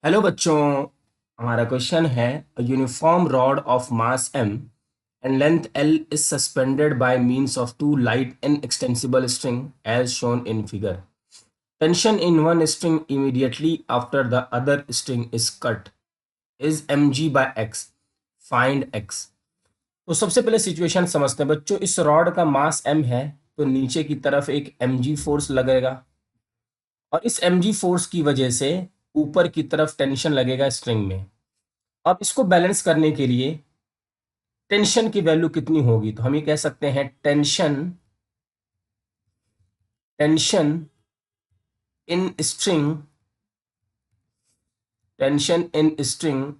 Hello बच्चों। हमारा question है uniform rod of mass m and length L is suspended by means of two light inextensible string as shown in figure. Tension in one string immediately after the other string is cut is mg by x. Find x. तो सबसे पहले situation समझते हैं बच्चों। इस rod का मास m है तो नीचे की तरफ एक mg फोर्स लगेगा और इस mg फोर्स की वजह से ऊपर की तरफ टेंशन लगेगा स्ट्रिंग में। अब इसको बैलेंस करने के लिए टेंशन की वैल्यू कितनी होगी, तो हम ये कह सकते हैं tension tension in string tension in string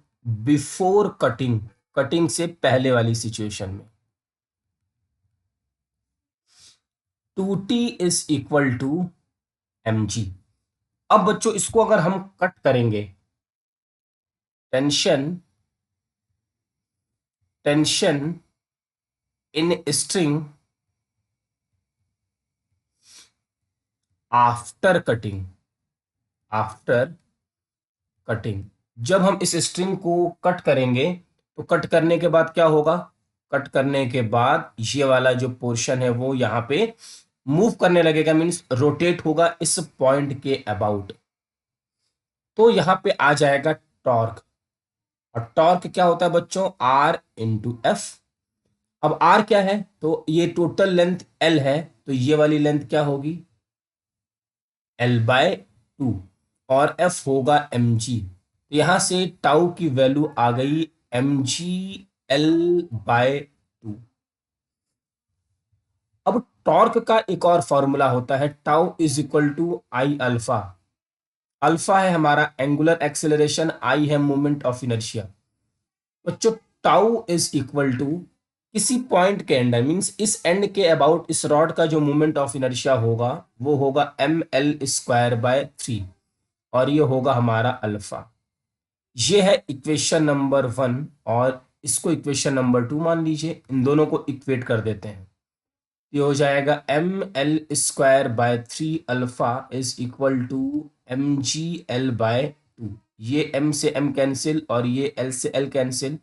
before cutting, cutting से पहले वाली सिचुएशन में 2t is equal to mg। अब बच्चों इसको अगर हम कट करेंगे, tension tension in string after cutting, after cutting, जब हम इस स्ट्रिंग को कट करेंगे तो कट करने के बाद क्या होगा, कट करने के बाद ये वाला जो पोर्शन है वो यहाँ पे मूव करने लगेगा, मीन्स रोटेट होगा इस पॉइंट के अबाउट। तो यहाँ पे आ जाएगा टॉर्क, और टॉर्क क्या होता है बच्चों, आर इंटू एफ। अब आर क्या है, तो ये टोटल लेंथ एल है, तो ये वाली लेंथ क्या होगी, एल बाय 2, और एफ होगा एम जी। तो यहां से टाउ की वैल्यू आ गई एम जी एल बाय 2। अब टॉर्क का एक और फॉर्मूला होता है, tau is equal to I alpha. Alpha है हमारा एंगुलर एक्सेलरेशन, आई है मोमेंट ऑफ इनर्शिया। बच्चों टाउ इज इक्वल टू किसी पॉइंट के एंड, मीन्स इस एंड के अबाउट इस रॉड का जो मोमेंट ऑफ इनर्शिया होगा वो होगा एम एल स्क्वायर बाय 3, और ये होगा हमारा अल्फा। ये है इक्वेशन नंबर 1, और इसको इक्वेशन नंबर 2 मान लीजिए। इन दोनों को इक्वेट कर देते हैं, ये हो जाएगा m l square by 3 alpha is equal to m g l by 2। ये एम से एम कैंसिल और ये एल से एल कैंसिल,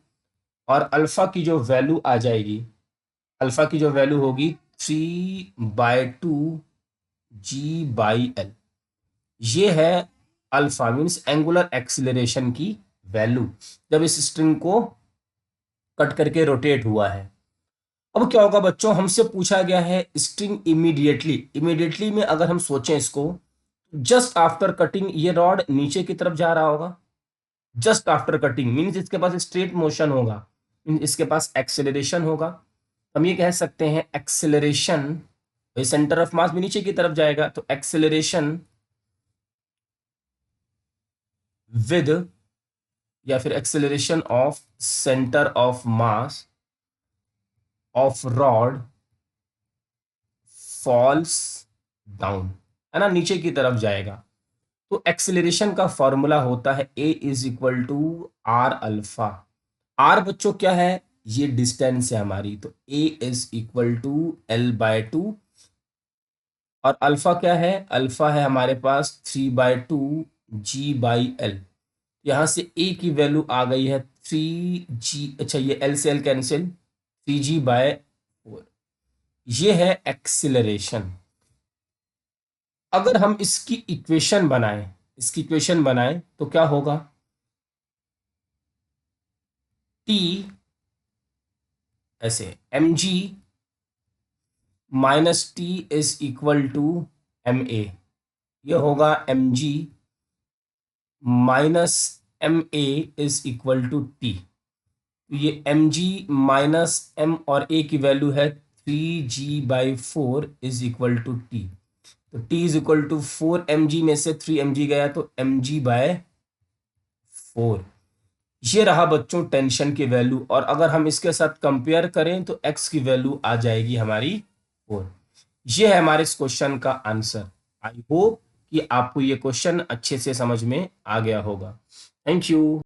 और अल्फा की जो वैल्यू आ जाएगी, अल्फा की जो वैल्यू होगी 3/2 जी बाई एल। ये है अल्फा, मीन्स एंगुलर एक्सिलरेशन की वैल्यू जब इस स्ट्रिंग को कट करके रोटेट हुआ है। अब क्या होगा बच्चों, हमसे पूछा गया है स्ट्रिंग इमीडिएटली। इमीडिएटली में अगर हम सोचें इसको, जस्ट आफ्टर कटिंग ये रॉड नीचे की तरफ जा रहा होगा। जस्ट आफ्टर कटिंग मीन्स इसके पास स्ट्रेट मोशन होगा, मीन्स इसके पास एक्सेलरेशन होगा। हम ये कह सकते हैं एक्सेलरेशन, सेंटर ऑफ मास भी नीचे की तरफ जाएगा, तो एक्सेलरेशन विद, या फिर acceleration of centre of mass of rod falls down, है ना, नीचे की तरफ जाएगा। तो एक्सेलरेशन का फॉर्मूला होता है A is equal to R alpha. R बच्चों क्या है, ये डिस्टेंस है हमारी, तो A is equal to L by 2, और अल्फा क्या है, अल्फा है हमारे पास 3/2 जी बाई एल। यहां से ए की वैल्यू आ गई है 3g, अच्छा ये एल से एल कैंसिल, 3g/4। ये है एक्सिलरेशन। अगर हम इसकी इक्वेशन बनाएं, इसकी इक्वेशन बनाएं तो क्या होगा, टी ऐसे mg minus t is equal to m a. ये होगा mg minus m a is equal to t. ये mg माइनस m और a की वैल्यू है 3g/4 is equal to t. तो t is equal to 4mg में से 3mg गया तो mg/4। ये रहा बच्चों टेंशन की वैल्यू, और अगर हम इसके साथ कंपेयर करें तो x की वैल्यू आ जाएगी हमारी 4। ये है हमारे इस क्वेश्चन का आंसर। आई होप कि आपको ये क्वेश्चन अच्छे से समझ में आ गया होगा। Thank you.